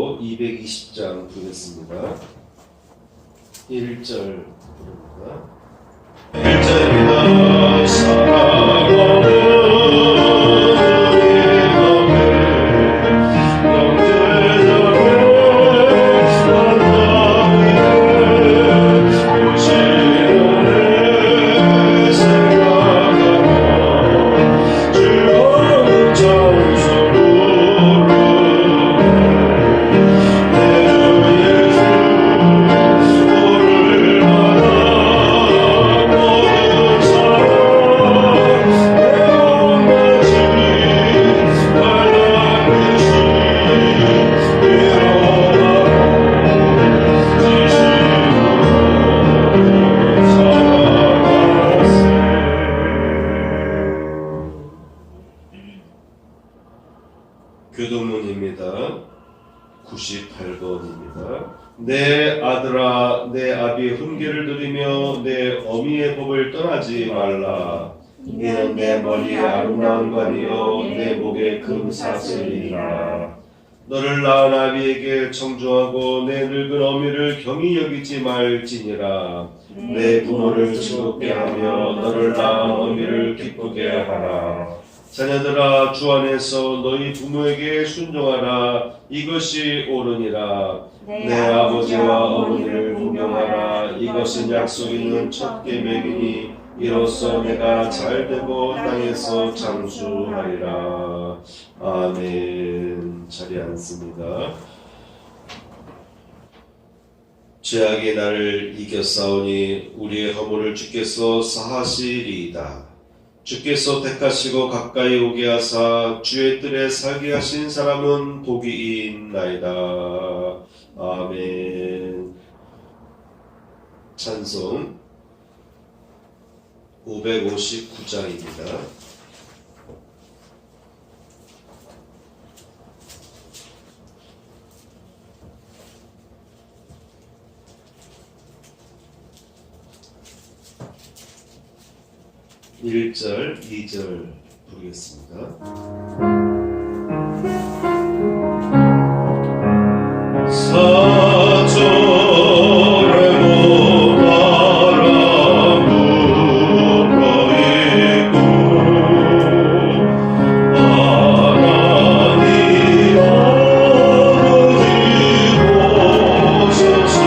가지고 220장 부르겠습니다. 1절 부릅니다. 1절입니다. 사랑하는 교도문입니다. 98번입니다. 내 아들아, 내 아비의 훈계를 들으며 내 어미의 법을 떠나지 말라. 이는 내 머리에 아름다운 관이요 내 목에 금사슬이니라. 너를 낳은 아비에게 청조하고 내 늙은 어미를 경히 여기지 말지니라. 내 부모를 즐겁게 하며 너를 낳은 어미를 기쁘게 하라. 자녀들아, 주 안에서 너희 부모에게 순종하라. 이것이 옳으니라. 내 아버지와 어머니를 존경하라. 이것은 약속 있는 첫 계명이니 이로써 내가 잘되고 땅에서 장수하리라. 아멘. 자리에 앉습니다. 죄악이 나를 이겼사오니 우리의 허물을 주께서 사하시리이다. 주께서 택하시고 가까이 오게 하사 주의 뜰에 살게 하신 사람은 복이 있나이다. 아멘. 찬송 559장입니다. (1절) (2절) 부르겠습니다. 사절에 못알아 묶어있고 하나님 아버지 오셨으니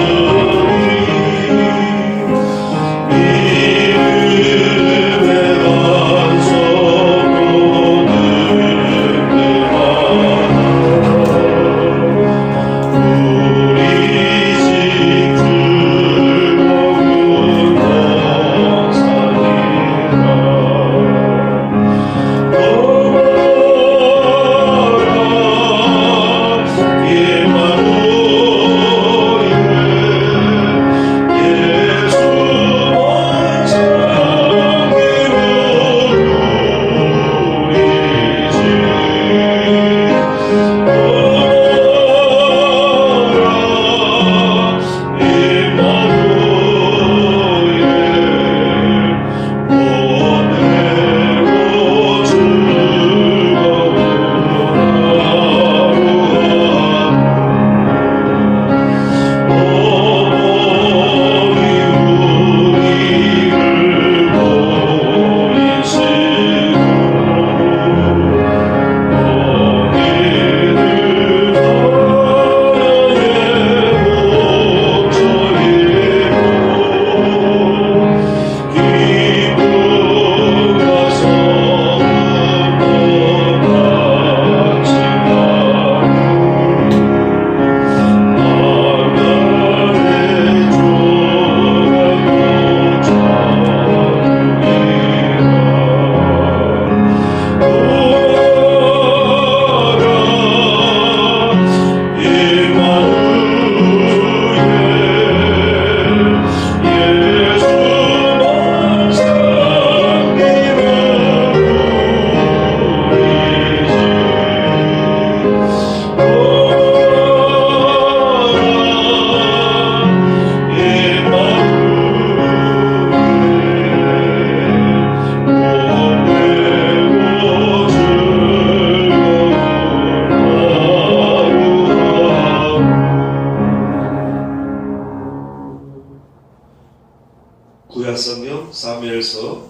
사무엘서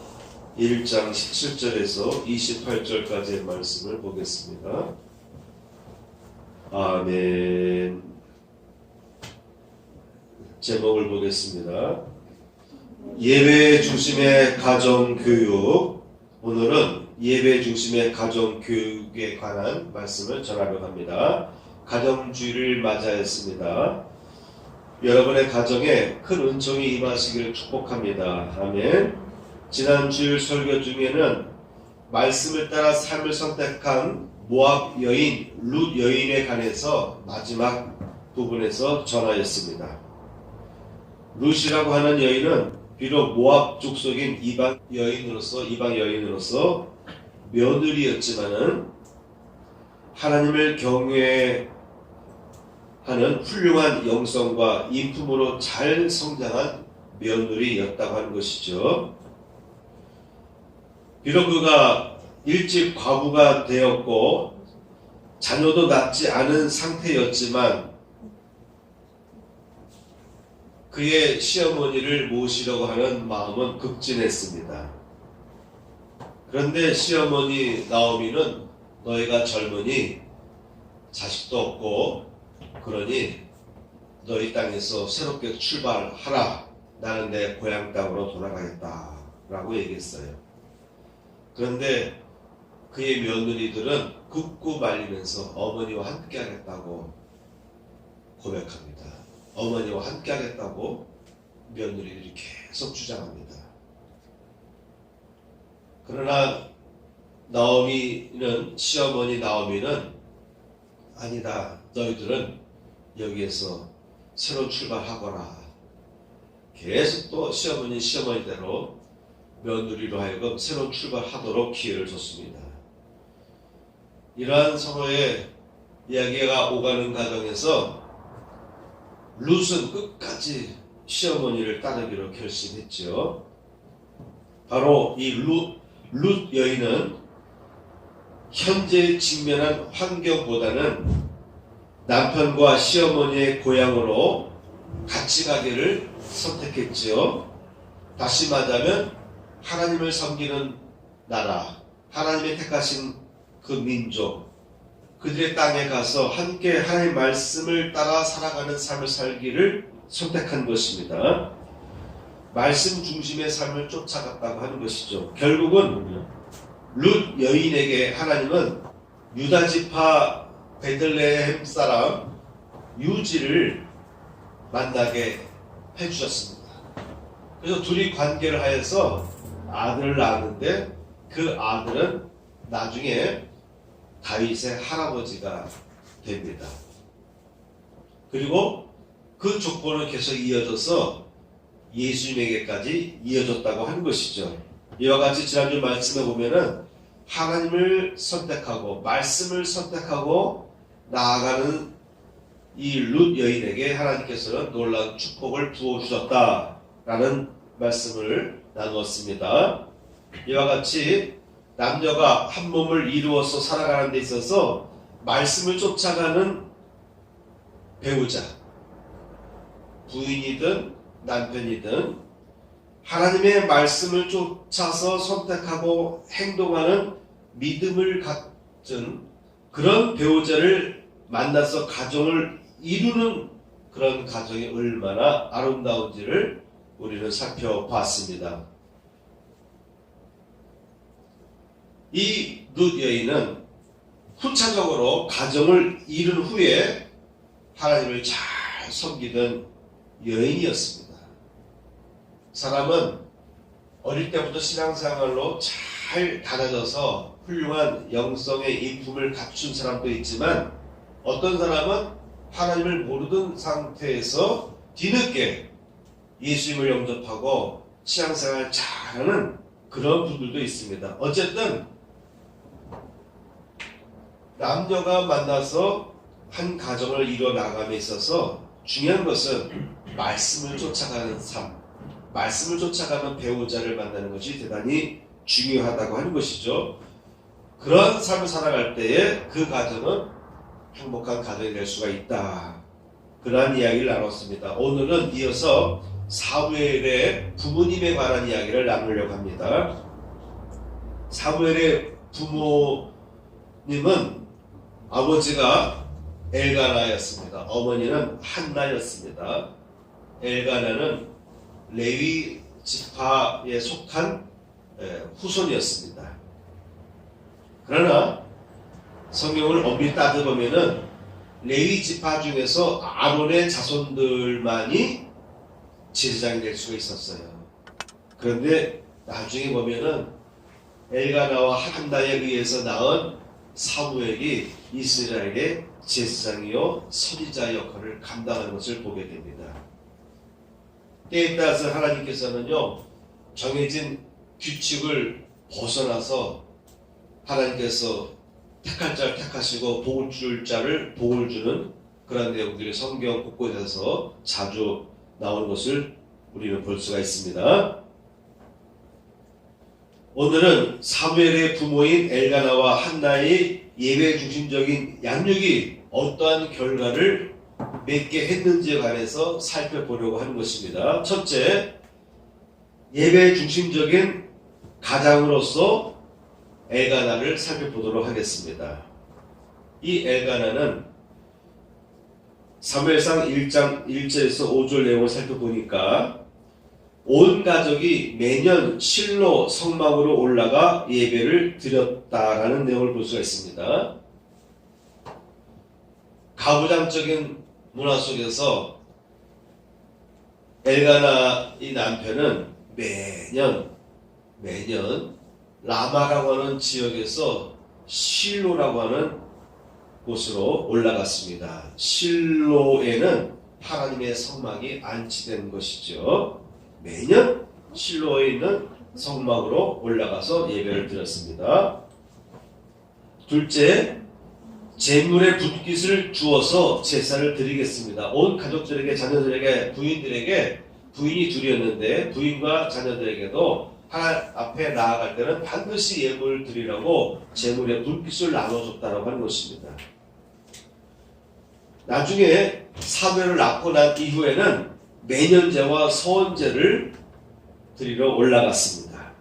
1장 17절에서 28절까지의 말씀을 보겠습니다. 아멘. 제목을 보겠습니다. 예배 중심의 가정교육. 오늘은 예배 중심의 가정교육에 관한 말씀을 전하려고 합니다. 가정주의를 맞이하였습니다. 여러분의 가정에 큰 은총이 임하시기를 축복합니다. 아멘. 지난 주일 설교 중에는 말씀을 따라 삶을 선택한 모압 여인 룻 여인에 관해서 마지막 부분에서 전하였습니다. 룻이라고 하는 여인은 비록 모압 족속인 이방 여인으로서 며느리였지만은 하나님을 경외하는 훌륭한 영성과 인품으로 잘 성장한 며느리였다고 하는 것이죠. 비록 그가 일찍 과부가 되었고 자녀도 낳지 않은 상태였지만 그의 시어머니를 모시려고 하는 마음은 극진했습니다. 그런데 시어머니 나오미는 너희가 젊으니 자식도 없고 그러니 너희 땅에서 새롭게 출발하라. 나는 내 고향 땅으로 돌아가겠다 라고 얘기했어요. 그런데 그의 며느리들은 굽고 말리면서 어머니와 함께 하겠다고 고백합니다. 어머니와 함께 하겠다고 며느리들이 계속 주장합니다. 그러나 시어머니 나오미는 아니다. 너희들은 여기에서 새로 출발하거라. 계속 또 시어머니대로 며느리로 하여금 새로운 출발하도록 기회를 줬습니다. 이러한 서로의 이야기가 오가는 과정에서 룻은 끝까지 시어머니를 따르기로 결심했죠. 바로 이 룻 여인은 현재 직면한 환경보다는 남편과 시어머니의 고향으로 같이 가기를 선택했지요. 다시 말하면 하나님을 섬기는 나라, 하나님의 택하신 그 민족, 그들의 땅에 가서 함께 하나님의 말씀을 따라 살아가는 삶을 살기를 선택한 것입니다. 말씀 중심의 삶을 쫓아갔다고 하는 것이죠. 결국은 룻 여인에게 하나님은 유다지파 베들레헴 사람 유지를 만나게 해주셨습니다. 그래서 둘이 관계를 하여서 아들을 낳았는데 그 아들은 나중에 다윗의 할아버지가 됩니다. 그리고 그 족보는 계속 이어져서 예수님에게까지 이어졌다고 하는 것이죠. 이와 같이 지난주 말씀에 보면은 하나님을 선택하고 말씀을 선택하고 나아가는 이 룻 여인에게 하나님께서는 놀라운 축복을 부어주셨다라는 말씀을 나누었습니다. 이와 같이 남녀가 한 몸을 이루어서 살아가는 데 있어서 말씀을 쫓아가는 배우자, 부인이든 남편이든 하나님의 말씀을 쫓아서 선택하고 행동하는 믿음을 갖춘 그런 배우자를 만나서 가정을 이루는 그런 가정이 얼마나 아름다운지를 우리는 살펴봤습니다. 이 룻 여인은 후차적으로 가정을 이룬 후에 하나님을 잘 섬기던 여인이었습니다. 사람은 어릴 때부터 신앙생활로 잘 다져져서 훌륭한 영성의 인품을 갖춘 사람도 있지만 어떤 사람은 하나님을 모르던 상태에서 뒤늦게 예수님을 영접하고 신앙생활을 잘하는 그런 분들도 있습니다. 어쨌든 남녀가 만나서 한 가정을 이뤄나감에 있어서 중요한 것은 말씀을 쫓아가는 삶, 말씀을 쫓아가는 배우자를 만나는 것이 대단히 중요하다고 하는 것이죠. 그런 삶을 살아갈 때에 그 가정은 행복한 가정이 될 수가 있다. 그러한 이야기를 나눴습니다. 오늘은 이어서 사무엘의 부모님에 관한 이야기를 나누려고 합니다. 사무엘의 부모님은 아버지가 엘가나였습니다. 어머니는 한나였습니다. 엘가나는 레위 지파에 속한 후손이었습니다. 그러나 성경을 엄밀히 따져보면은 레위 지파 중에서 아론의 자손들만이 제사장이 될 수가 있었어요. 그런데 나중에 보면은 엘가나와 한나에 의해서 낳은 사무엘이 이스라엘의 제사장이요 선지자 역할을 감당하는 것을 보게 됩니다. 때에 따라서 하나님께서는요 정해진 규칙을 벗어나서 하나님께서 택할 자를 택하시고 복을 줄 자를 복을 주는 그런 내용들이 성경 곳곳에서 자주 나오는 것을 우리는 볼 수가 있습니다. 오늘은 사무엘의 부모인 엘가나와 한나의 예배 중심적인 양육이 어떠한 결과를 맺게 했는지에 관해서 살펴보려고 하는 것입니다. 첫째, 예배 중심적인 가장으로서 엘가나를 살펴보도록 하겠습니다. 이 엘가나는 사무엘상 1장 1절에서 5절 내용을 살펴보니까 온 가족이 매년 실로 성막으로 올라가 예배를 드렸다라는 내용을 볼 수가 있습니다. 가부장적인 문화 속에서 엘가나의 남편은 매년 라마라고 하는 지역에서 실로라고 하는 곳으로 올라갔습니다. 실로에는 하나님의 성막이 안치된 것이죠. 매년 실로에 있는 성막으로 올라가서 예배를 드렸습니다. 둘째, 제물의 분깃을 주어서 제사를 드리겠습니다. 온 가족들에게, 자녀들에게, 부인들에게, 부인이 둘이었는데 부인과 자녀들에게도 하나님 앞에 나아갈 때는 반드시 예물을 드리라고 제물의 분깃을 나눠줬다라고 하는 것입니다. 나중에 사무엘을 낳고 난 이후에는 매년제와 서원제를 드리러 올라갔습니다.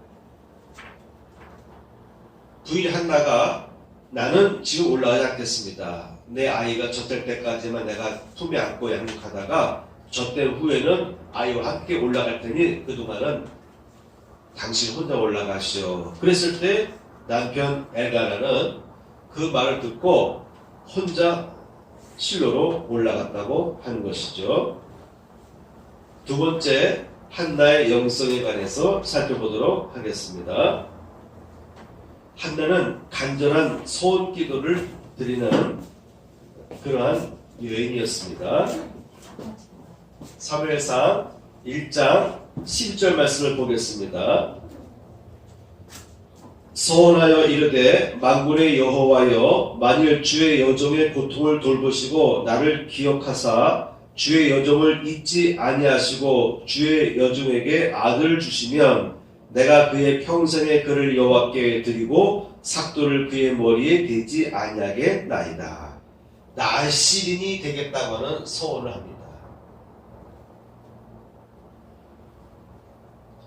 부인 한나가 나는 지금 올라가지 않겠습니다. 내 아이가 젖될 때까지만 내가 품에 안고 양육하다가 젖된 후에는 아이와 함께 올라갈 테니 그동안은 당신 혼자 올라가시오. 그랬을 때 남편 엘가나는 그 말을 듣고 혼자 실로로 올라갔다고 하는 것이죠. 두 번째, 한나의 영성에 관해서 살펴보도록 하겠습니다. 한나는 간절한 소원 기도를 드리는 그러한 여인이었습니다. 사무엘상 1장 12절 말씀을 보겠습니다. 소원하여 이르되 만군의 여호와여, 만일 주의 여종의 고통을 돌보시고 나를 기억하사 주의 여종을 잊지 아니하시고 주의 여종에게 아들을 주시면 내가 그의 평생의 그를 여호와께 드리고 삭도를 그의 머리에 대지 아니하겠나이다. 나의 시인이 되겠다고 하는 소원을 합니다.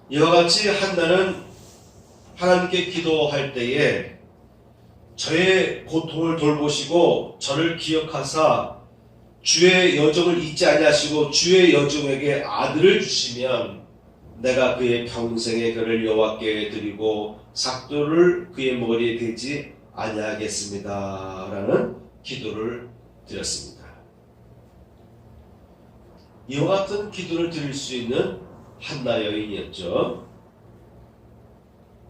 이와 같이 한나는 하나님께 기도할 때에 저의 고통을 돌보시고 저를 기억하사 주의 여종을 잊지 아니하시고 주의 여종에게 아들을 주시면 내가 그의 평생의 그를 여호와께 드리고 삭도를 그의 머리에 대지 아니하겠습니다 라는 기도를 드렸습니다. 이와 같은 기도를 드릴 수 있는 한나 여인이었죠.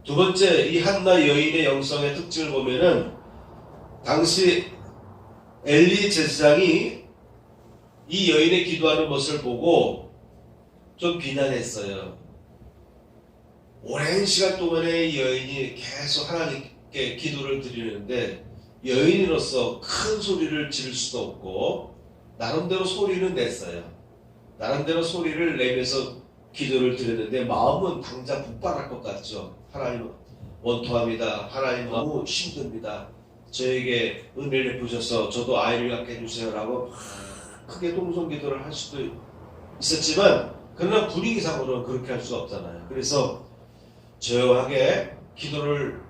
두 번째, 이 한나 여인의 영성의 특징을 보면은 당시 엘리 제사장이 이 여인의 기도하는 것을 보고 좀 비난했어요. 오랜 시간 동안에 이 여인이 계속 하나님께 기도를 드리는데 여인으로서 큰 소리를 지를 수도 없고 나름대로 소리는 냈어요. 나름대로 소리를 내면서 기도를 드렸는데 마음은 당장 폭발할 것 같죠. 하나님 원통합니다. 하나님 너무 힘듭니다. 저에게 은혜를 베푸셔서 저도 아이를 갖게 해주세요 라고 크게 동성기도를 할 수도 있었지만 그러나 분위기상으로는 그렇게 할 수가 없잖아요. 그래서 조용하게 기도를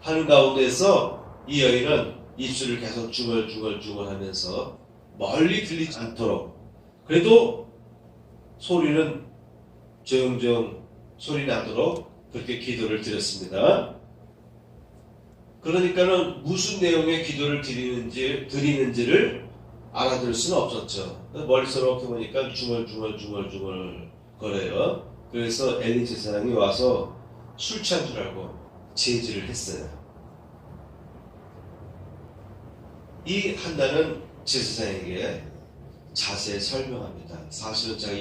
하는 가운데서 이 여인은 입술을 계속 중얼중얼 하면서 멀리 들리지 않도록, 그래도 소리는 조용조용 소리 나도록 그렇게 기도를 드렸습니다. 그러니까는 무슨 내용의 기도를 드리는지를 알아들을 수는 없었죠. 멀리서 이렇게 보니까 중얼중얼 거려요. 그래서 엘리 제사장이 와서 술 취한 줄 알고 제지를 했어요. 이 한나는 제사장에게 자세히 설명합니다. 사실은 제가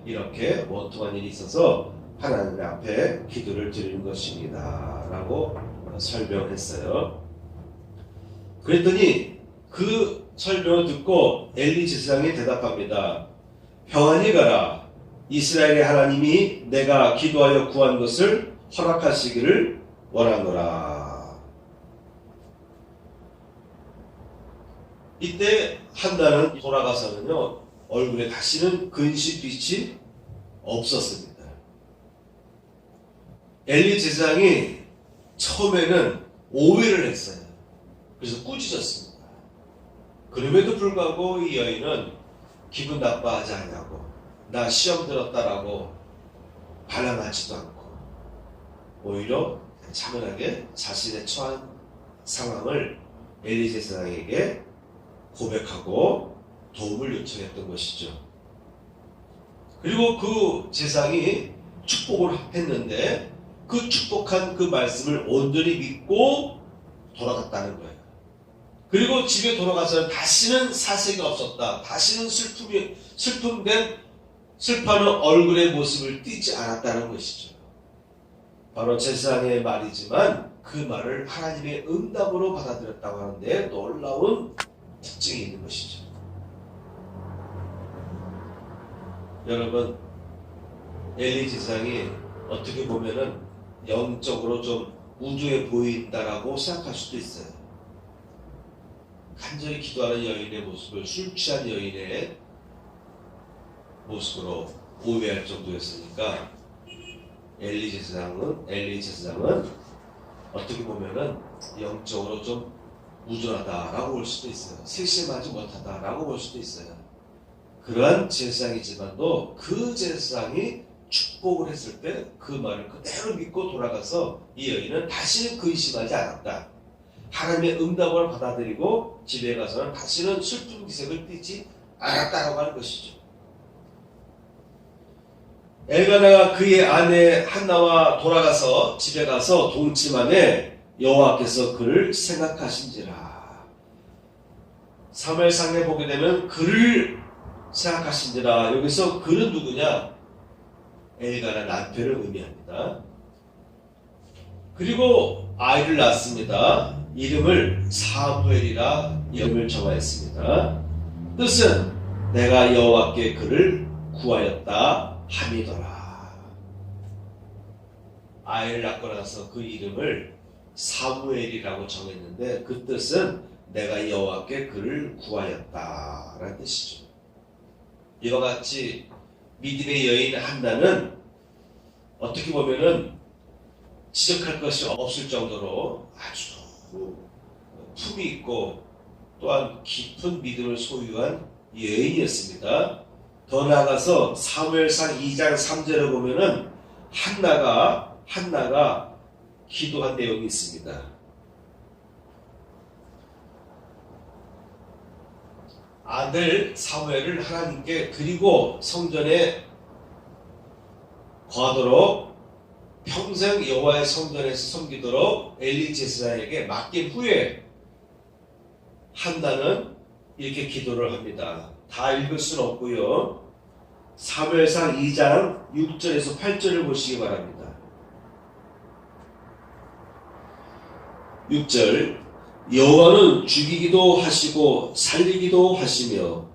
이렇게 원통한 일이 있어서 하나님 앞에 기도를 드리는 것입니다 라고 설명했어요. 그랬더니 그 설명을 듣고 엘리 제사장이 대답합니다. 평안히 가라. 이스라엘의 하나님이 내가 기도하여 구한 것을 허락하시기를 원하노라. 이때 한나는 돌아가서는요, 얼굴에 다시는 근심빛이 없었습니다. 엘리 제사장이 처음에는 오해를 했어요. 그래서 꾸짖었습니다. 그럼에도 불구하고 이 여인은 기분 나빠하지 않냐고, 나 시험 들었다라고 반항하지도 않고 오히려 차분하게 자신의 처한 상황을 엘리 제사장에게 고백하고 도움을 요청했던 것이죠. 그리고 그 제사장이 축복을 했는데 그 축복한 그 말씀을 온전히 믿고 돌아갔다는 거예요. 그리고 집에 돌아가서는 다시는 사색이 없었다. 다시는 슬퍼하는 얼굴의 모습을 띠지 않았다는 것이죠. 바로 제사장의 말이지만 그 말을 하나님의 응답으로 받아들였다고 하는데 놀라운 특징이 있는 것이죠. 여러분, 엘리 제사장이 어떻게 보면은 영적으로 좀 우주해 보인다라고 생각할 수도 있어요. 간절히 기도하는 여인의 모습을 술 취한 여인의 모습으로 오해할 정도였으니까 엘리 제사장은 어떻게 보면은 영적으로 좀 우둔하다라고 볼 수도 있어요. 세심하지 못하다라고 볼 수도 있어요. 그러한 제사장이지만도 그 제사장이 축복을 했을 때 그 말을 그대로 믿고 돌아가서 이 여인은 다시는 근심하지 않았다. 하나님의 응답을 받아들이고 집에 가서는 다시는 슬픈 기색을 띠지 않았다라고 하는 것이죠. 엘가나가 그의 아내 한나와 돌아가서 집에 가서 동침함에 여호와께서 그를 생각하신지라. 사무엘상에 보게 되면 그를 생각하신지라. 여기서 그는 누구냐? 엘가나 남편을 의미합니다. 그리고 아이를 낳습니다. 이름을 사무엘이라 이름을 정하였습니다. 뜻은 내가 여호와께 그를 구하였다 함이더라. 아이를 낳고 나서 그 이름을 사무엘이라고 정했는데 그 뜻은 내가 여호와께 그를 구하였다 라는 뜻이죠. 이와 같이 믿음의 여인 한나는 어떻게 보면은 지적할 것이 없을 정도로 아주 품이 있고 또한 깊은 믿음을 소유한 여인이었습니다. 더 나아가서 사무엘상 2장 3절을 보면은 한나가 기도한 내용이 있습니다. 아들 사무엘을 하나님께 드리고 성전에 거하도록 평생 여호와의 성전에서 섬기도록 엘리 제사장에게 맡긴 후에 한나는 이렇게 기도를 합니다. 다 읽을 수는 없고요. 사무엘상 2장 6절에서 8절을 보시기 바랍니다. 6절 여호와는 죽이기도 하시고 살리기도 하시며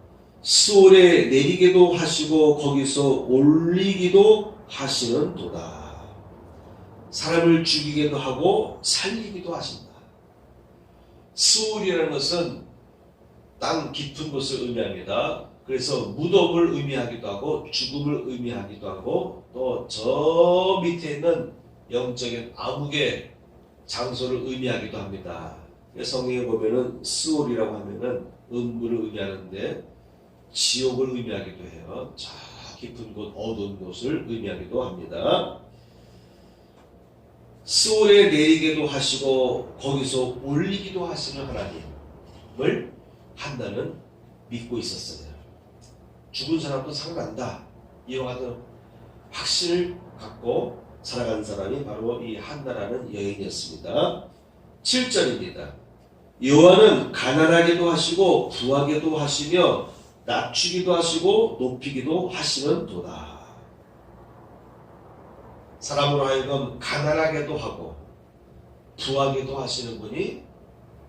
수월에 내리기도 하시고 거기서 올리기도 하시는도다. 사람을 죽이기도 하고 살리기도 하신다. 수월이라는 것은 땅 깊은 곳을 의미합니다. 그래서 무덤을 의미하기도 하고 죽음을 의미하기도 하고 또 저 밑에 있는 영적인 암흑의 장소를 의미하기도 합니다. 성경에 보면은 스올이라고 하면은 음부를 의미하는데 지옥을 의미하기도 해요. 저 깊은 곳, 어두운 곳을 의미하기도 합니다. 스올에 내리기도 하시고 거기서 올리기도 하시는 하나님을 한나는 믿고 있었어요. 죽은 사람도 살아난다. 이와 같은 확신을 갖고 살아간 사람이 바로 이 한나라는 여인이었습니다. 7절입니다. 여호와는 가난하게도 하시고 부하게도 하시며 낮추기도 하시고 높이기도 하시는도다. 사람으로 하여금 가난하게도 하고 부하게도 하시는 분이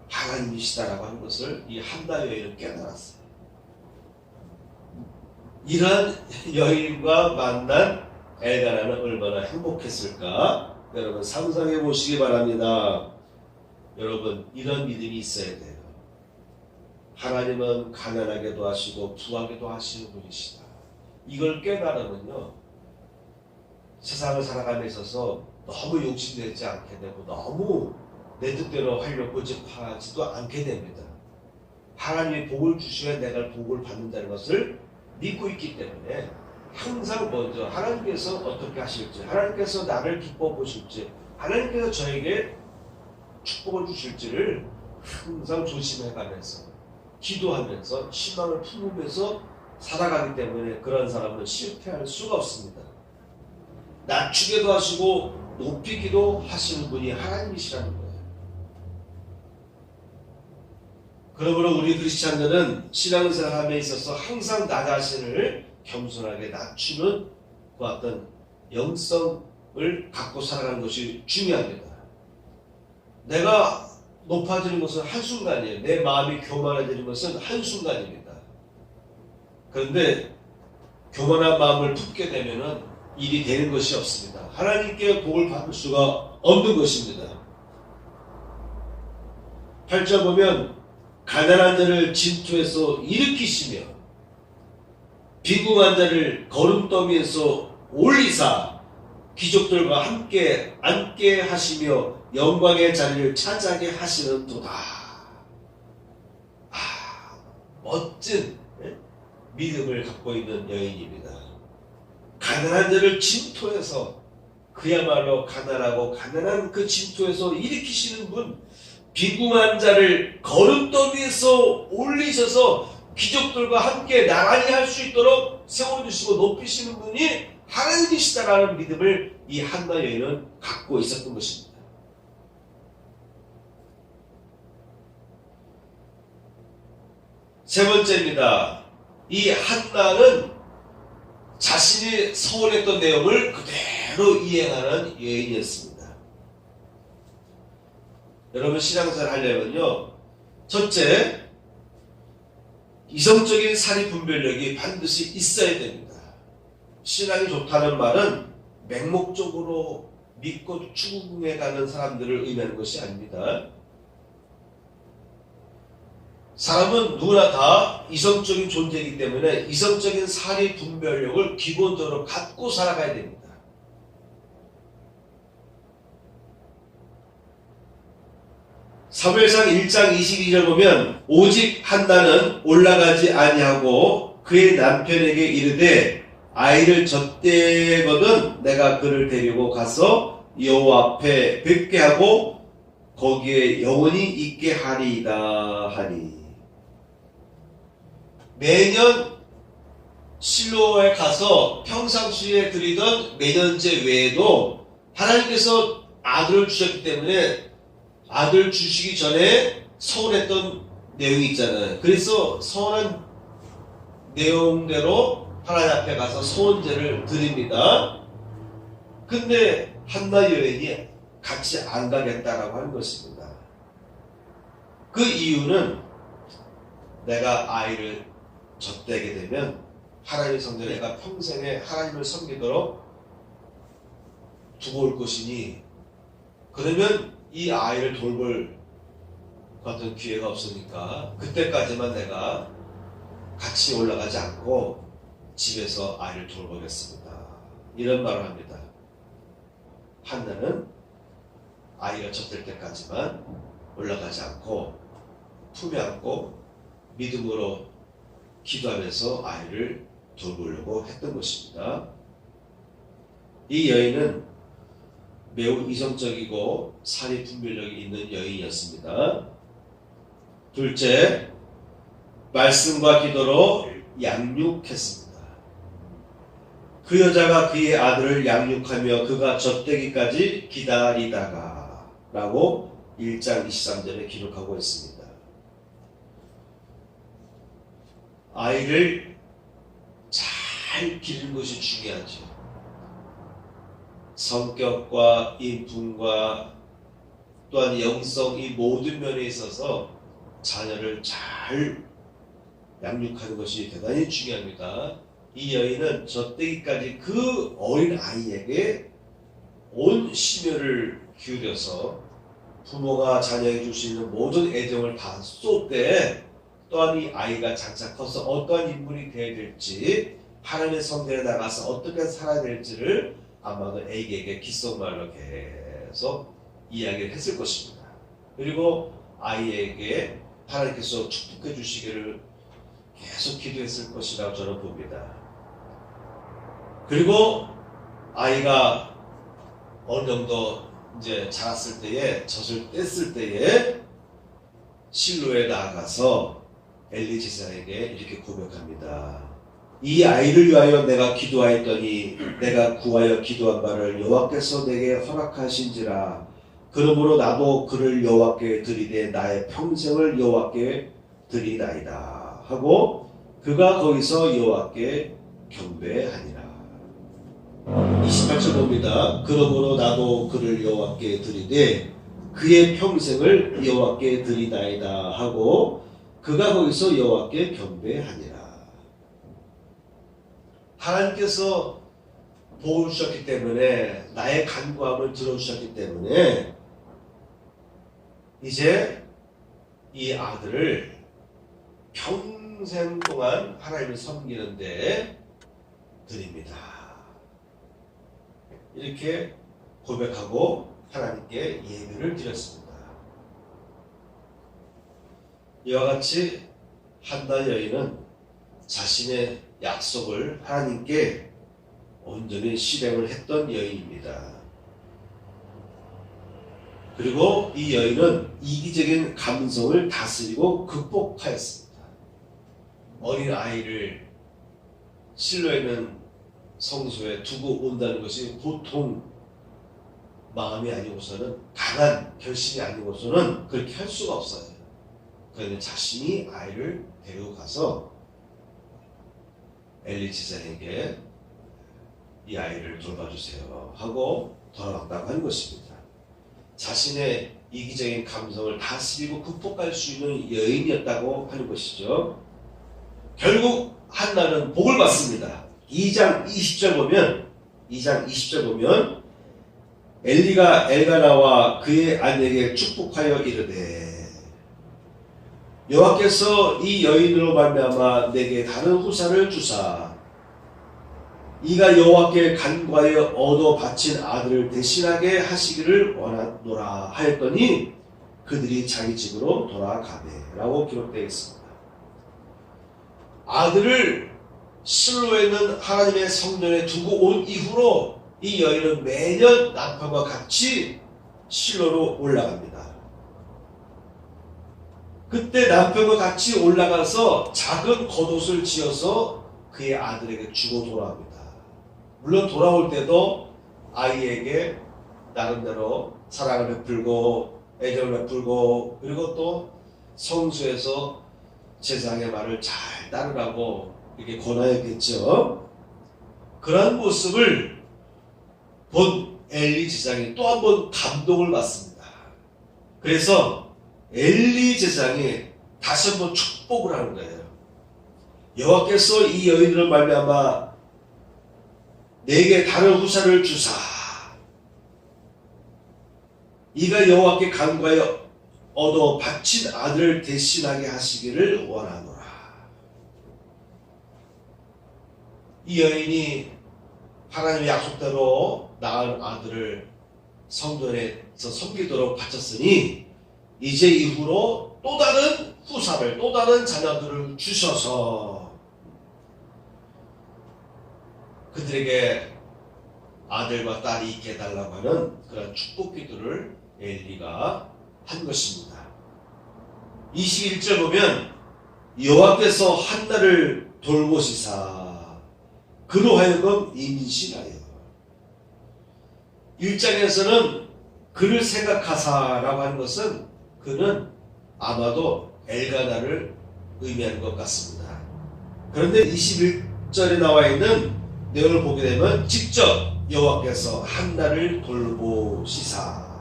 하나님이시다라고 하는 것을 이 한나 여인은 깨달았어요. 이러한 여인과 만난 엘가나는 얼마나 행복했을까? 여러분 상상해 보시기 바랍니다. 여러분 이런 믿음이 있어야 돼요. 하나님은 가난하게도 하시고 부하게도 하시는 분이시다. 이걸 깨달으면요, 세상을 살아감에 있어서 너무 욕심내지 않게 되고 너무 내 뜻대로 하려고 고집하지도 않게 됩니다. 하나님이 복을 주셔야 내가 복을 받는다는 것을 믿고 있기 때문에 항상 먼저 하나님께서 어떻게 하실지, 하나님께서 나를 기뻐 보실지, 하나님께서 저에게 축복을 주실지를 항상 조심해가면서 기도하면서 희망을 품으면서 살아가기 때문에 그런 사람은 실패할 수가 없습니다. 낮추기도 하시고 높이기도 하시는 분이 하나님이시라는 거예요. 그러므로 우리 그리스찬들은 신앙생활에 있어서 항상 나 자신을 겸손하게 낮추는 그 어떤 영성을 갖고 살아가는 것이 중요합니다. 내가 높아지는 것은 한순간이에요. 내 마음이 교만해지는 것은 한순간입니다. 그런데 교만한 마음을 품게 되면은 일이 되는 것이 없습니다. 하나님께 복을 받을 수가 없는 것입니다. 8절 보면 가난한 자를 진토에서 일으키시며 빈궁한 자를 거름더미에서 올리사 귀족들과 함께 앉게 하시며 영광의 자리를 차지하게 하시는도다. 멋진 믿음을 갖고 있는 여인입니다. 가난한 자를 진토에서, 그야말로 가난하고 가난한 그 진토에서 일으키시는 분, 빈궁한 자를 거름더미에서 올리셔서 귀족들과 함께 나란히 할 수 있도록 세워주시고 높이시는 분이 하나님이시다라는 믿음을 이 한나 여인은 갖고 있었던 것입니다. 세 번째입니다. 이 한나는 자신이 서원했던 내용을 그대로 이행하는 여인이었습니다. 여러분 신앙생활 하려면요, 첫째, 이성적인 사리 분별력이 반드시 있어야 됩니다. 신앙이 좋다는 말은 맹목적으로 믿고 추구해 가는 사람들을 의미하는 것이 아닙니다. 사람은 누구나 다 이성적인 존재이기 때문에 이성적인 사리 분별력을 기본적으로 갖고 살아가야 됩니다. 사무엘상 1장 22절 보면 오직 한나는 올라가지 아니하고 그의 남편에게 이르되 아이를 젖대거든 내가 그를 데리고 가서 여호와 앞에 뵙게 하고 거기에 영원히 있게 하리이다 하니. 매년 실로에 가서 평상시에 드리던 매년제 외에도 하나님께서 아들을 주셨기 때문에 아들 주시기 전에 서운했던 내용이 있잖아요. 그래서 서운한 내용대로 하나님 앞에 가서 소원제를 드립니다. 근데 한나 여인이 같이 안 가겠다라고 하는 것입니다. 그 이유는 내가 아이를 젖대게 되면 하나님의 성전에 내가 평생에 하나님을 섬기도록 두고 올 것이니 그러면 이 아이를 돌볼 같은 기회가 없으니까 그때까지만 내가 같이 올라가지 않고 집에서 아이를 돌보겠습니다. 이런 말을 합니다. 한나는 아이가 젖될 때까지만 올라가지 않고 품에 안고 믿음으로 기도하면서 아이를 돌보려고 했던 것입니다. 이 여인은 매우 이성적이고 사리 분별력이 있는 여인이었습니다. 둘째, 말씀과 기도로 양육했습니다. 그 여자가 그의 아들을 양육하며 그가 젖되기까지 기다리다가 라고 1장 23절에 기록하고 있습니다. 아이를 잘 기르는 것이 중요하죠. 성격과 인품과 또한 영성 이 모든 면에 있어서 자녀를 잘 양육하는 것이 대단히 중요합니다. 이 여인은 젖되기까지 그 어린 아이에게 온 심혈을 기울여서 부모가 자녀에게 줄 수 있는 모든 애정을 다 쏟되 또한 이 아이가 장차 커서 어떠한 인물이 되어야 될지 하나님의 성전에 나가서 어떻게 살아야 될지를 아마도 애기에게 귓속말로 계속 이야기를 했을 것입니다. 그리고 아이에게 하나님께서 축복해 주시기를 계속 기도했을 것이라고 저는 봅니다. 그리고 아이가 어느 정도 이제 자랐을 때에 젖을 뗐을 때에 실로에 나아가서 엘리 제사장에게 이렇게 고백합니다. 이 아이를 위하여 내가 기도하였더니 내가 구하여 기도한 바를 여호와께서 내게 허락하신지라. 그러므로 나도 그를 여호와께 드리되 나의 평생을 여호와께 드리나이다 하고 그가 거기서 여호와께 경배하니라. 28절 봅니다. 그러므로 나도 그를 여호와께 드리되 그의 평생을 여호와께 드리나이다 하고 그가 거기서 여호와께 경배하니라. 하나님께서 복을 주셨기 때문에 나의 간구함을 들어주셨기 때문에 이제 이 아들을 평생 동안 하나님을 섬기는데 드립니다. 이렇게 고백하고 하나님께 예배를 드렸습니다. 이와 같이 한나 여인은 자신의 약속을 하나님께 온전히 실행을 했던 여인입니다. 그리고 이 여인은 이기적인 감성을 다스리고 극복하였습니다. 어린 아이를 실로에 있는 성소에 두고 온다는 것이 보통 마음이 아니고서는 강한 결심이 아니고서는 그렇게 할 수가 없어요. 그런데 자신이 아이를 데리고 가서 엘리 제사장에게 이 아이를 돌봐주세요 하고 돌아왔다고 하는 것입니다. 자신의 이기적인 감성을 다스리고 극복할 수 있는 여인이었다고 하는 것이죠. 결국 한나는 복을 받습니다. 2장 20절 보면 엘리가 엘가나와 그의 아내에게 축복하여 이르되 여호와께서 이 여인으로 말미암아 내게 다른 후사를 주사 이가 여호와께 간구하여 얻어 바친 아들을 대신하게 하시기를 원하노라 하였더니 그들이 자기 집으로 돌아가매 라고 기록되어 있습니다. 아들을 실로에 있는 하나님의 성전에 두고 온 이후로 이 여인은 매년 남편과 같이 실로로 올라갑니다. 그때 남편과 같이 올라가서 작은 겉옷을 지어서 그의 아들에게 주고 돌아옵니다. 물론 돌아올 때도 아이에게 나름대로 사랑을 베풀고 애정을 베풀고 그리고 또 성수에서 제사장의 말을 잘 따르라고 이렇게 권하였겠죠. 그런 모습을 본 엘리 제사장이 또 한 번 감동을 받습니다. 그래서 엘리 제사장이 다시 한번 축복을 하는 거예요. 여호와께서 이 여인들을 말미암아 내게 다른 후사를 주사 이가 여호와께 간구하여 얻어 바친 아들을 대신하게 하시기를 원하노라. 이 여인이 하나님의 약속대로 낳은 아들을 성전에서 섬기도록 바쳤으니 이제 이후로 또 다른 후사를, 또 다른 자녀들을 주셔서 그들에게 아들과 딸이 있게 해달라고 하는 그런 축복 기도를 엘리가 한 것입니다. 21절 보면 여호와께서 한나를 돌보시사 그로 하여금 임신하여, 1장에서는 그를 생각하사라고 하는 것은 그는 아마도 엘가나를 의미하는 것 같습니다. 그런데 21절에 나와 있는 내용을 보게 되면 직접 여호와께서 한나를 돌보시사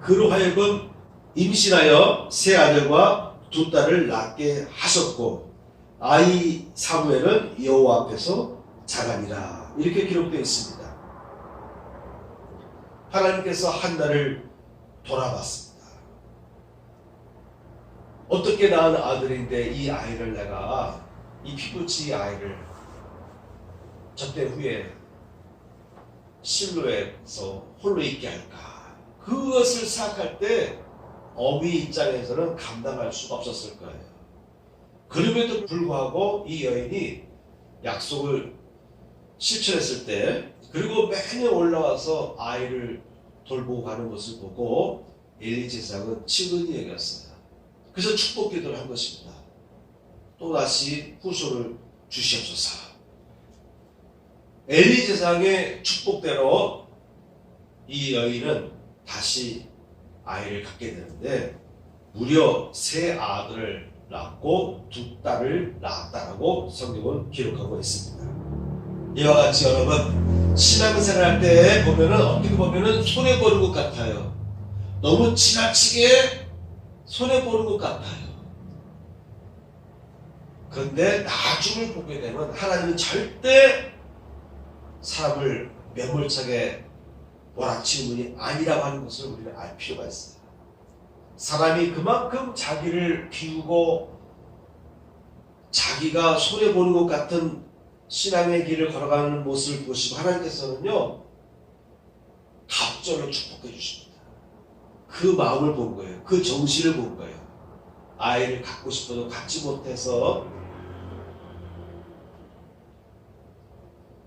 그로 하여금 임신하여 세 아들과 두 딸을 낳게 하셨고 아이 사무엘은 여호와 앞에서 자라니라, 이렇게 기록되어 있습니다. 하나님께서 한나를 돌아봤습니다. 어떻게 낳은 아들인데 이 아이를 내가, 이 피부치 아이를 저때 후에 실로에서 홀로 있게 할까? 그것을 생각할 때 어미 입장에서는 감당할 수가 없었을 거예요. 그럼에도 불구하고 이 여인이 약속을 실천했을 때, 그리고 매년 올라와서 아이를 돌보고 가는 것을 보고 엘리 제사장은 친근히 여겼어요. 그래서 축복 기도를 한 것입니다. 또다시 후손을 주시옵소서. 엘리 제사장의 축복대로 이 여인은 다시 아이를 갖게 되는데 무려 세 아들을 낳고 두 딸을 낳았다라고 성경은 기록하고 있습니다. 이와 같이 여러분, 신앙생활 때 보면은 어떻게 보면은 손해 보는 것 같아요. 너무 지나치게 손해 보는 것 같아요. 그런데 나중을 보게 되면 하나님은 절대 사람을 매몰차게 몰아치는 분이 아니라고 하는 것을 우리는 알 필요가 있어요. 사람이 그만큼 자기를 비우고 자기가 손해보는 것 같은 신앙의 길을 걸어가는 모습을 보시고 하나님께서는요 갑절로 축복해 주십니다. 그 마음을 본 거예요. 그 정신을 본 거예요. 아이를 갖고 싶어도 갖지 못해서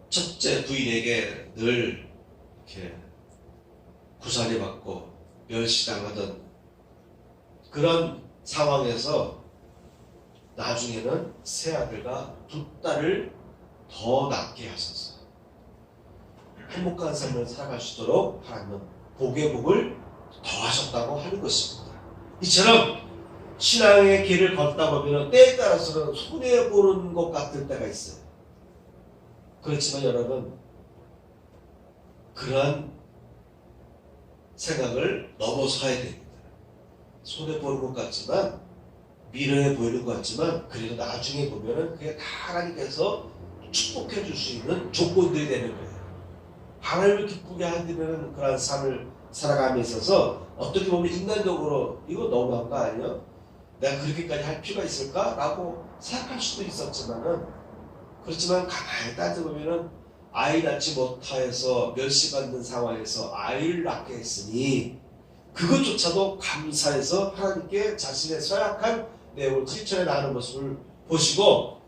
첫째 부인에게 늘 이렇게 구살이 받고 멸시당하던 그런 상황에서 나중에는 세 아들과 두 딸을 더 낳게 하셔서 행복한 삶을 살아갈 수 있도록 하나님은 복의 복을 더하셨다고 하는 것입니다. 이처럼 신앙의 길을 걷다 보면 때에 따라서는 손해보는 것 같을 때가 있어요. 그렇지만 여러분, 그러한 생각을 넘어서야 됩니다. 손해보는 것 같지만, 미련해 보이는 것 같지만, 그래도 나중에 보면은 그게 다 하나님께서 축복해 줄 수 있는 조건들이 되는 거예요. 하나님을 기쁘게 하는 그런 삶을 살아감에 있어서 어떻게 보면 인간적으로 이거 너무한 거 아니야? 내가 그렇게까지 할 필요가 있을까? 라고 생각할 수도 있었지만은, 그렇지만 가만히 따져보면은 아이 낳지 못하여서 멸시받는 상황에서 아이를 낳게 했으니 그것조차도 감사해서 하나님께 자신의 서약한 내용을 실천해 나가는 모습을 보시고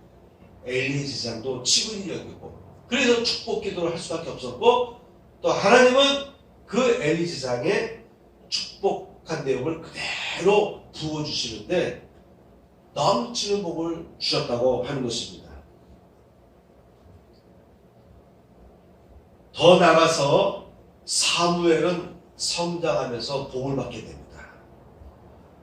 엘리 제사장도 치근히 여기고, 그래서 축복 기도를 할 수밖에 없었고, 또 하나님은 그 엘리 제사장의 축복한 내용을 그대로 부어주시는데 넘치는 복을 주셨다고 하는 것입니다. 더 나아가서 사무엘은 성장하면서 복을 받게 됩니다.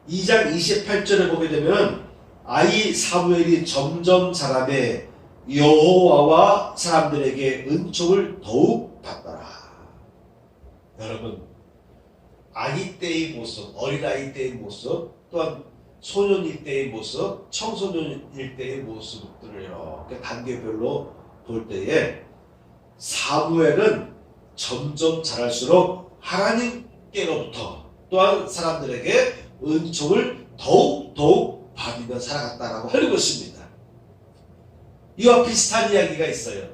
2장 28절에 보게 되면 아이 사무엘이 점점 자라매 여호와와 사람들에게 은총을 더욱 받더라. 여러분, 아기 때의 모습, 어린아이 때의 모습, 또한 소년일 때의 모습, 청소년일 때의 모습들을 이렇게 단계별로 볼 때에 사무엘은 점점 자랄수록 하나님께로부터 또한 사람들에게 은총을 더욱 받으며 살아갔다라고 하는 것입니다. 이와 비슷한 이야기가 있어요.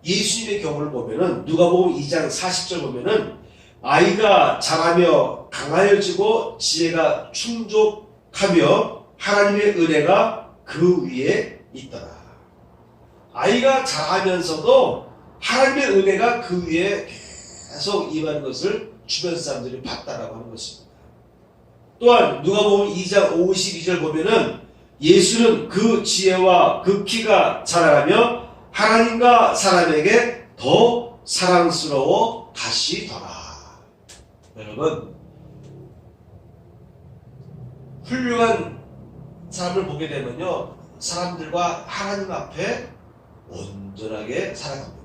예수님의 경우를 보면은 누가복음 2장 40절 보면은 아이가 자라며 강하여지고 지혜가 충족하며 하나님의 은혜가 그 위에 있더라. 아이가 자라면서도 하나님의 은혜가 그 위에 계속 임하는 것을 주변 사람들이 봤다라고 하는 것입니다. 또한 누가복음 2장 52절 보면은 예수는 그 지혜와 그 키가 자라가며 하나님과 사람에게 더 사랑스러워 가시더라. 여러분, 훌륭한 사람을 보게 되면요, 사람들과 하나님 앞에 온전하게 살아갑니다.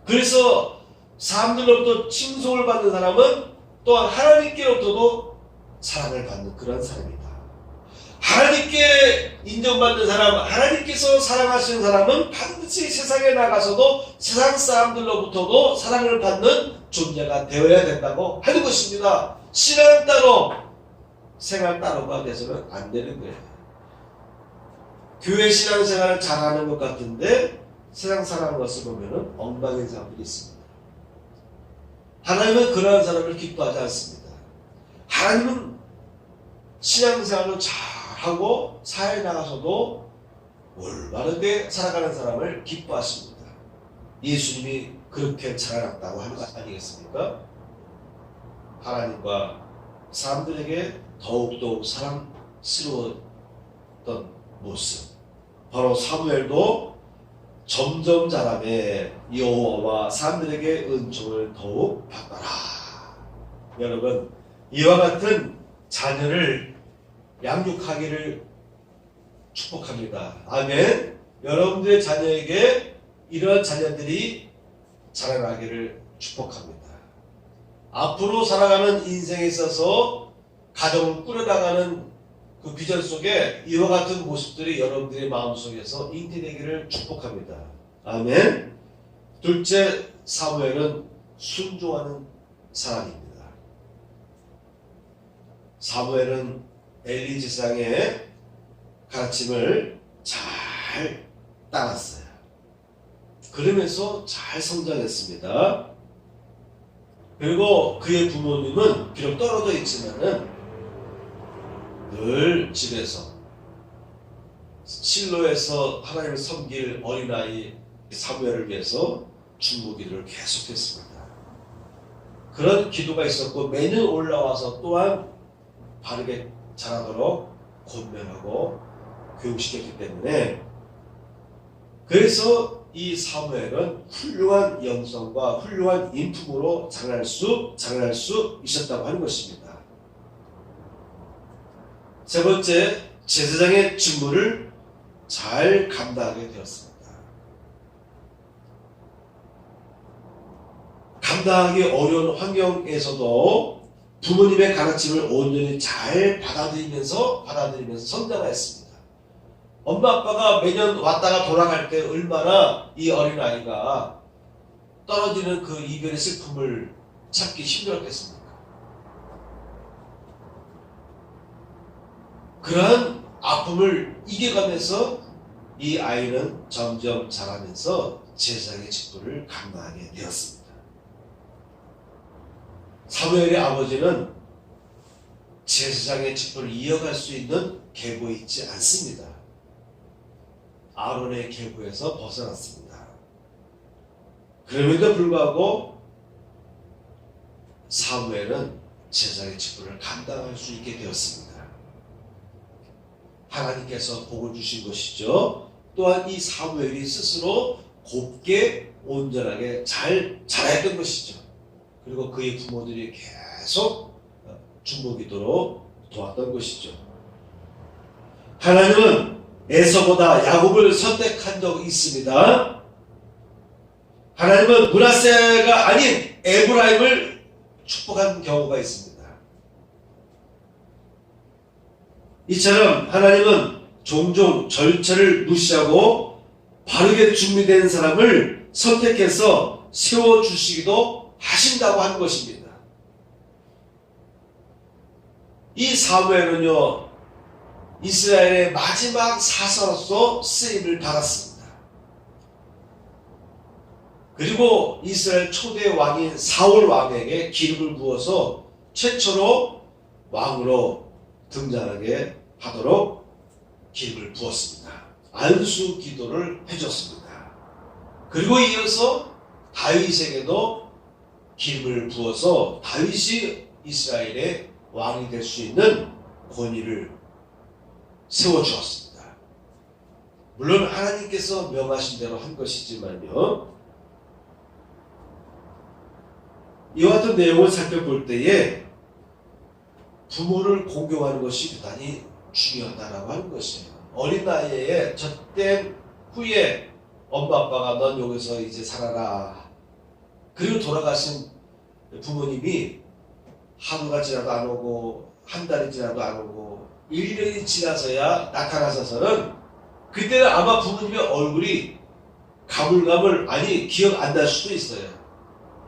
그래서 사람들로부터 칭송을 받는 사람은 또한 하나님께로부터도 사랑을 받는 그런 사람입니다. 하나님께 인정받는 사람, 하나님께서 사랑하시는 사람은 반드시 세상에 나가서도 세상 사람들로부터도 사랑을 받는 존재가 되어야 된다고 하는 것입니다. 신앙 따로 생활 따로가 돼서는 안 되는 거예요. 교회 신앙생활을 잘하는 것 같은데 세상 살아가는 것을 보면 엉망인 사람들이 있습니다. 하나님은 그러한 사람을 기뻐하지 않습니다. 하나님은 신앙생활을 잘하고 사회에 나가서도 올바르게 살아가는 사람을 기뻐하십니다. 예수님이 그렇게 자라났다고 하는 것 아니겠습니까? 하나님과 사람들에게 더욱더욱 사랑스러웠던 모습. 바로 사무엘도 점점 자라매 여호와와 사람들에게 은총을 더욱 받더라. 여러분, 이와 같은 자녀를 양육하기를 축복합니다. 아멘. 여러분들의 자녀에게 이러한 자녀들이 자라나기를 축복합니다. 앞으로 살아가는 인생에 있어서 가정을 꾸려나가는 그 비전 속에 이와 같은 모습들이 여러분들의 마음속에서 잉태되기를 축복합니다. 아멘. 둘째, 사무엘은 순종하는 사람입니다. 사무엘은 엘리 제사장의 가르침을 잘 따랐어요. 그러면서 잘 성장했습니다. 그리고 그의 부모님은 비록 떨어져 있지만은 늘 집에서 실로에서 하나님을 섬길 어린아이 사무엘을 위해서 중보기도를 계속했습니다. 그런 기도가 있었고 매년 올라와서 또한 바르게 자라도록 권면하고 교육시켰기 때문에 그래서 이 사무엘은 훌륭한 영성과 훌륭한 인품으로 자랄 수 있었다고 하는 것입니다. 세 번째, 제사장의 직무를 잘 감당하게 되었습니다. 감당하기 어려운 환경에서도 부모님의 가르침을 온전히 잘 받아들이면서 성장했습니다. 엄마 아빠가 매년 왔다가 돌아갈 때 얼마나 이 어린아이가 떨어지는 그 이별의 슬픔을 참기 힘들었겠습니까? 그러한 아픔을 이겨가면서 이 아이는 점점 자라면서 제사장의 직분을 감당하게 되었습니다. 사무엘의 아버지는 제사장의 직분을 이어갈 수 있는 계보에 있지 않습니다. 아론의 계보에서 벗어났습니다. 그럼에도 불구하고 사무엘은 제사장의 직분을 감당할 수 있게 되었습니다. 하나님께서 복을 주신 것이죠. 또한 이 사무엘이 스스로 곱게 온전하게 잘 자라했던 것이죠. 그리고 그의 부모들이 계속 중보기도로 도왔던 것이죠. 하나님은 에서보다 야곱을 선택한 적이 있습니다. 하나님은 므낫세가 아닌 에브라임을 축복한 경우가 있습니다. 이처럼 하나님은 종종 절차를 무시하고 바르게 준비된 사람을 선택해서 세워주시기도 하신다고 하는 것입니다. 이 사무엘은요, 이스라엘의 마지막 사사로서 쓰임을 받았습니다. 그리고 이스라엘 초대 왕인 사울 왕에게 기름을 부어서 최초로 왕으로 등장하게 하도록 기름을 부었습니다. 안수 기도를 해줬습니다. 그리고 이어서 다윗에게도 기름을 부어서 다윗이 이스라엘의 왕이 될 수 있는 권위를 세워주었습니다. 물론 하나님께서 명하신 대로 한 것이지만요. 이와 같은 내용을 살펴볼 때에 부모를 공경하는 것이 대단히 중요하다라고 하는 것이에요. 어린 나이에 젖된 후에 엄마 아빠가 넌 여기서 이제 살아라. 그리고 돌아가신 부모님이 하루가 지나도 안 오고 한 달이 지나도 안 오고 1년이 지나서야 나타나서는 그때는 아마 부모님의 얼굴이 가물가물 기억 안 날 수도 있어요.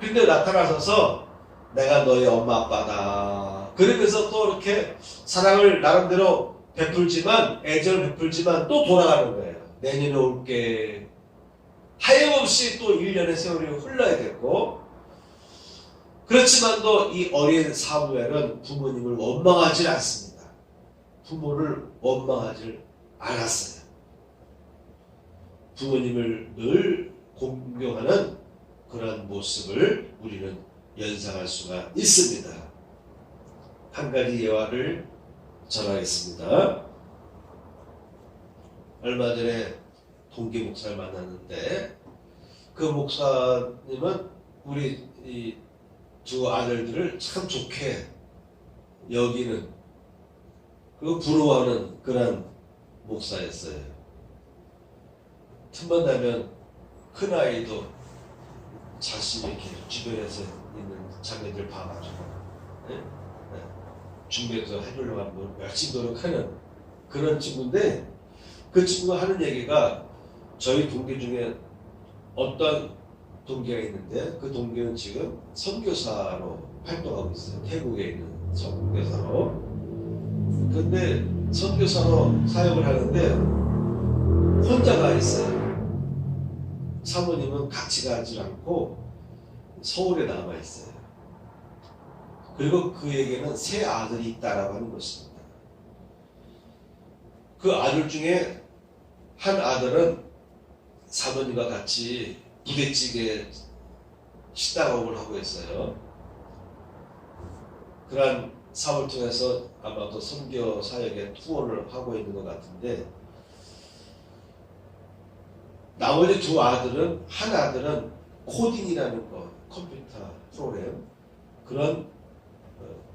근데 나타나서서 내가 너의 엄마 아빠다. 그러면서 또 이렇게 사랑을 나름대로 베풀지만 애정을 베풀지만 또 돌아가는 거예요. 내년에 올게. 하염없이 또 1년의 세월이 흘러야 됐고 그렇지만도 이 어린 사무엘은 부모님을 원망하지 않습니다. 부모를 원망하지 않았어요. 부모님을 늘 공경하는 그런 모습을 우리는 연상할 수가 있습니다. 한 가지 예화를 전하겠습니다. 얼마 전에 동기 목사를 만났는데 그 목사님은 우리 이 두 아들들을 참 좋게 여기는 그리고 부러워하는 그런 목사였어요. 틈만 나면 큰아이도 자신이 이렇게 주변에서 있는 자매들 봐가지고 준비해서 해주려고 하면 열심히 노력하는 그런 친구인데 그 친구가 하는 얘기가 저희 동기 중에 어떤 동기가 있는데 그 동기는 지금 선교사로 활동하고 있어요. 태국에 있는 선교사로. 근데 선교사로 사역을 하는데 혼자가 있어요. 사모님은 같이 가지 않고 서울에 남아 있어요. 그리고 그에게는 세 아들이 있다라고 하는 것입니다. 그 아들 중에 한 아들은 사모님과 같이 부대찌개 식당업을 하고 있어요. 그러한 사업을 통해서 아마도 선교 사역에 투어를 하고 있는 것 같은데 나머지 두 아들은 한 아들은 코딩이라는 거 컴퓨터 프로그램 그런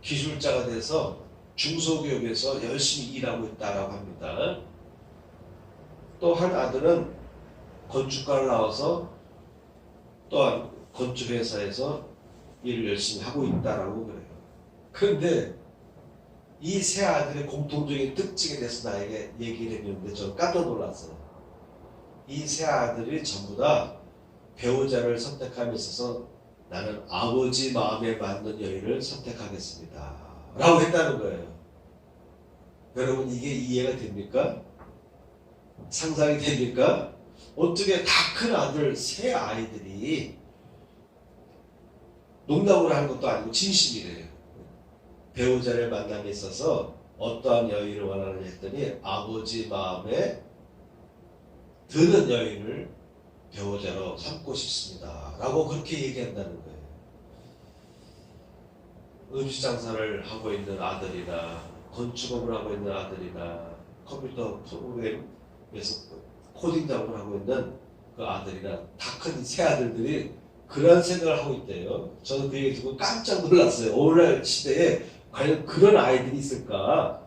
기술자가 돼서 중소기업에서 열심히 일하고 있다라고 합니다. 또 한 아들은 건축가를 나와서 또한 건축회사에서 일을 열심히 하고 있다라고 그래요. 그런데 이 세 아들의 공통적인 특징에 대해서 나에게 얘기를 해줬는데 저는 깜짝 놀랐어요. 이 세 아들이 전부 다 배우자를 선택함에 있어서 나는 아버지 마음에 맞는 여인을 선택하겠습니다. 라고 했다는 거예요. 여러분 이게 이해가 됩니까? 상상이 됩니까? 어떻게 다 큰 아들 세 아이들이 농담으로 하는 것도 아니고 진심이래요. 배우자를 만남에 있어서 어떠한 여인을 원하느냐 했더니 아버지 마음에 드는 여인을 배우자로 삼고 싶습니다. 라고 그렇게 얘기한다는 거예요. 음식 장사를 하고 있는 아들이나 건축업을 하고 있는 아들이나 컴퓨터 프로그램에서 코딩 작업을 하고 있는 그 아들이나 다 큰 세 아들들이 그런 생각을 하고 있대요. 저는 그 얘기 듣고 깜짝 놀랐어요. 오늘날 시대에 과연 그런 아이들이 있을까?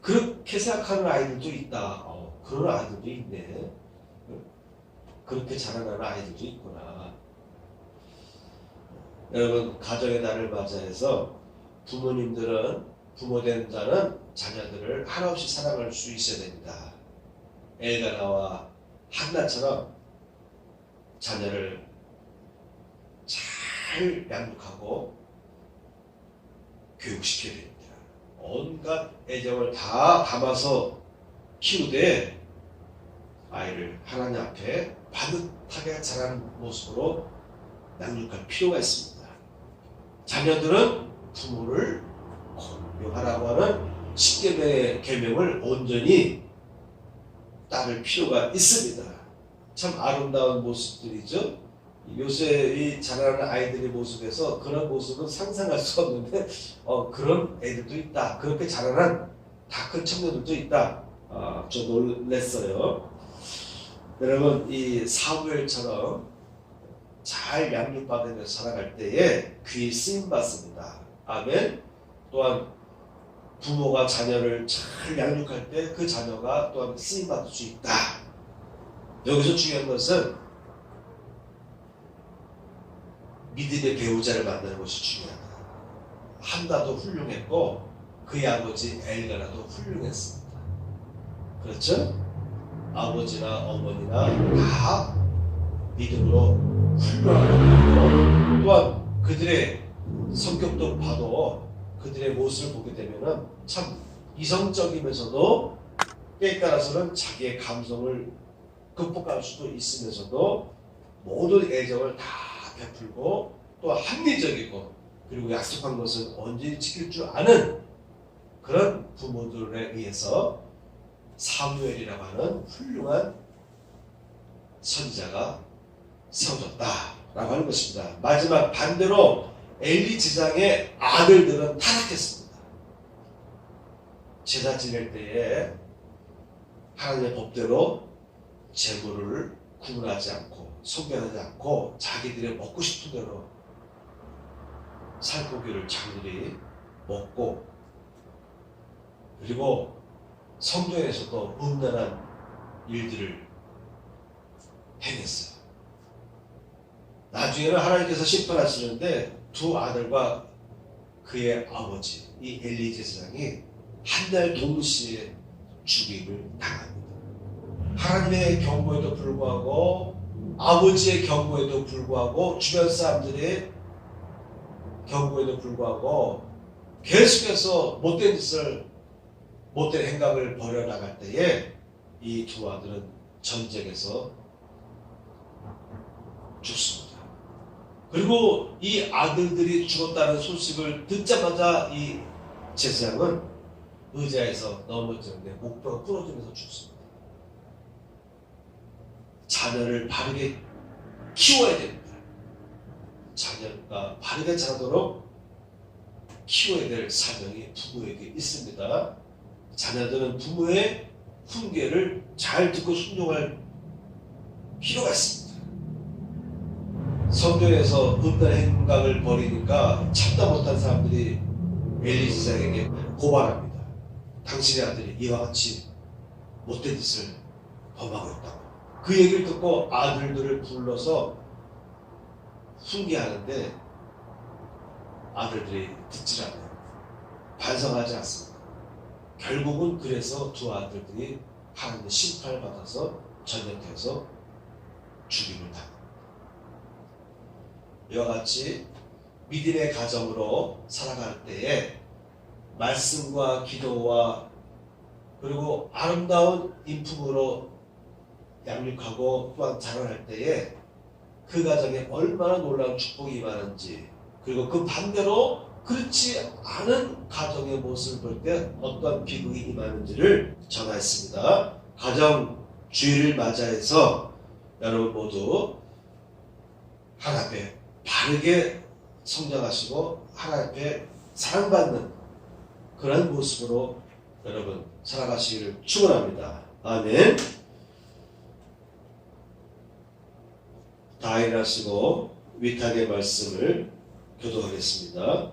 그렇게 생각하는 아이들도 있다. 그런 아이들도 있네. 그렇게 자라나는 아이들도 있구나. 여러분 가정의 날을 맞이해서 부모님들은 부모된 자는 자녀들을 한없이 사랑할 수 있어야 됩니다. 엘가나와 한나처럼 자녀를 잘 양육하고 교육시켜야 됩니다. 온갖 애정을 다 담아서 키우되 아이를 하나님 앞에 반듯하게 자라는 모습으로 양육할 필요가 있습니다. 자녀들은 부모를 공경하라고 하는 10계명의 계명을 온전히 따를 필요가 있습니다. 참 아름다운 모습들이죠. 요새 이 자라는 아이들의 모습에서 그런 모습은 상상할 수가 없는데 그런 애들도 있다. 그렇게 자라난 다 큰 청년들도 있다. 좀 놀랐어요. 여러분, 이 사무엘처럼 잘 양육받으면서 살아갈 때에 귀히 쓰임받습니다. 아멘. 또한 부모가 자녀를 잘 양육할 때 그 자녀가 또한 쓰임받을 수 있다. 여기서 중요한 것은 믿음의 배우자를 만나는 것이 중요하다. 한나도 훌륭했고 그의 아버지 엘가나도 훌륭했습니다. 그렇죠? 아버지나 어머니나 다 믿음으로 훌륭하고 또한 그들의 성격도 봐도 그들의 모습을 보게 되면 참 이성적이면서도 때에 따라서는 자기의 감성을 극복할 수도 있으면서도 모든 애정을 다 베풀고 또 합리적이고 그리고 약속한 것은 언제 지킬 줄 아는 그런 부모들에 의해서 사무엘이라고 하는 훌륭한 선지자가 세워졌다라고 하는 것입니다. 마지막 반대로 엘리 제사장의 아들들은 타락했습니다. 제사 지낼 때에 하나님의 법대로 재물을 구분하지 않고 소개하지 않고 자기들의 먹고 싶은 대로 살코기를 장들이 먹고 그리고 성도에서도 음란한 일들을 행했어요. 나중에는 하나님께서 심판하시는데 두 아들과 그의 아버지 이 엘리 제사장이 한 달 동시에 죽임을 당합니다. 하나님의 경고에도 불구하고 아버지의 경고에도 불구하고 주변 사람들의 경고에도 불구하고 계속해서 못된 짓을 못된 행각을 벌여나갈 때에 이 두 아들은 전쟁에서 죽습니다. 그리고 이 아들들이 죽었다는 소식을 듣자마자 이 제사장은 의자에서 넘어지는데 목뼈가 부러지면서 죽습니다. 자녀를 바르게 키워야 됩니다. 자녀가 바르게 자라도록 키워야 될 사명이 부모에게 있습니다. 자녀들은 부모의 훈계를 잘 듣고 순종할 필요가 있습니다. 성도에서 음란 행각을 벌이니까 참다 못한 사람들이 엘리 제사장에게 고발합니다. 당신의 아들이 이와 같이 못된 짓을 범하고 있다고. 그 얘기를 듣고 아들들을 불러서 훈계하는데 아들들이 듣질 않아요. 반성하지 않습니다. 결국은 그래서 두 아들들이 하나님의 심판을 받아서 전역해서 죽임을 당합니다. 이와 같이 믿음의 가정으로 살아갈 때에 말씀과 기도와 그리고 아름다운 인품으로 양육하고 또한 자라날 때에 그 가정에 얼마나 놀라운 축복이 임하는지 그리고 그 반대로 그렇지 않은 가정의 모습을 볼 때 어떤 비극이 임하는지를 전하였습니다. 가정 주일을 맞이해서 여러분 모두 하나님 앞에 바르게 성장하시고 하나님 앞에 사랑받는 그런 모습으로 여러분 살아가시기를 축원합니다. 아멘. 다 일어나시고 위탁의 말씀을 교도하겠습니다.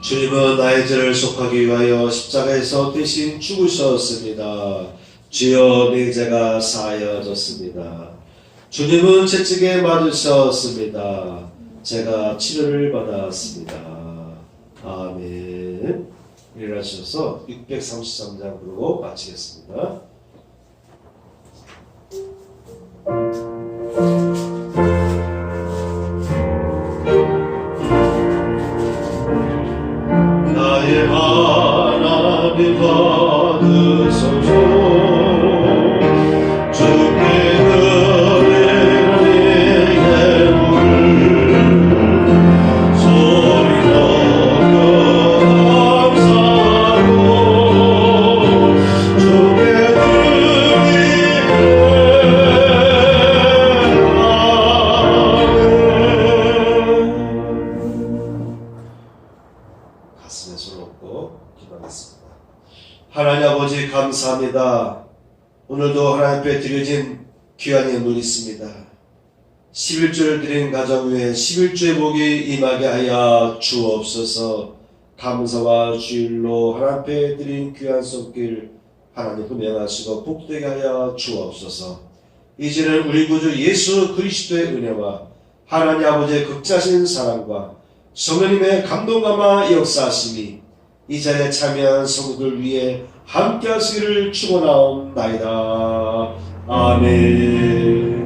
주님은 나의 죄를 속하기 위하여 십자가에서 대신 죽으셨습니다. 주여 내 죄가 사하여졌습니다. 주님은 채찍에 맞으셨습니다. 제가 치료를 받았습니다. 아멘. 일어나셔서 633장 부르고 마치겠습니다. 나의 하나님 감사합니다. 오늘도 하나님 앞에 드려진 귀한 예물 있습니다. 11조를 드린 가정 위에 11조의 복이 임하게 하여 주옵소서. 감사와 주일로 하나님 앞에 드린 귀한 손길 하나님 흠양하시고 복되게 하여 주옵소서. 이제는 우리 구주 예수 그리스도의 은혜와 하나님 아버지의 극자신 사랑과 성령님의 감동감화 역사하심이 이 자리에 참여한 성도들 위해 함께 하시기를 축원하옵나이다. 아멘.